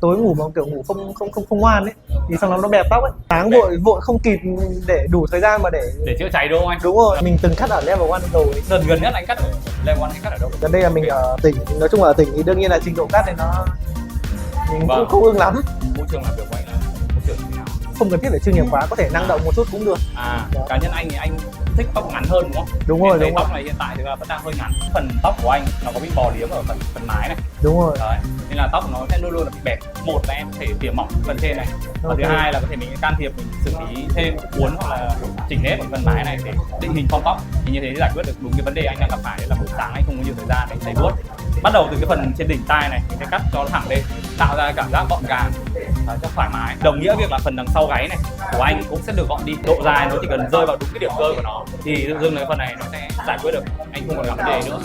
tối ngủ mà kiểu ngủ không ngoan ấy thì xong nó bẹp tóc ấy, sáng vội không kịp để đủ thời gian mà để chữa cháy đúng không anh? Đúng rồi, mình từng cắt ở level 1 rồi. Lần gần nhất anh cắt ở level 1 anh cắt ở đâu? Gần đây là mình ở tỉnh, nói chung là ở tỉnh thì đương nhiên là trình độ cắt thì nó mình cũng không ưng lắm. Môi trường làm việc của anh là môi trường như nào? Không cần thiết phải chuyên nghiệp quá, có thể năng động một chút cũng được. Cá nhân anh thì anh thích tóc ngắn hơn đúng không? Đúng rồi, đúng tóc rồi. này hiện tại thì vẫn đang hơi ngắn. Phần tóc của anh nó có bị bò liếm ở phần mái này. Đúng rồi. Đấy, nên là tóc nó sẽ luôn luôn là bị bẹp. Một là em có thể tỉa mỏng phần trên này, và thứ hai là có thể mình can thiệp, mình xử lý thêm uốn hoặc là chỉnh nếp ở phần mái này để định hình form tóc. Thì như thế giải quyết được đúng cái vấn đề anh đang gặp phải, đấy là buổi sáng anh không có nhiều thời gian để chảy vuốt. Bắt đầu từ cái phần trên đỉnh tai này mình sẽ cắt cho nó thẳng lên, tạo ra cảm giác gọn gàng, cho thoải mái. Đồng nghĩa việc là phần đằng sau gáy này của anh cũng sẽ được gọn đi, độ dài nó chỉ cần rơi vào đúng cái điểm cơ của nó thì tự dưng cái phần này nó sẽ giải quyết được, anh không còn gặp vấn đề nữa.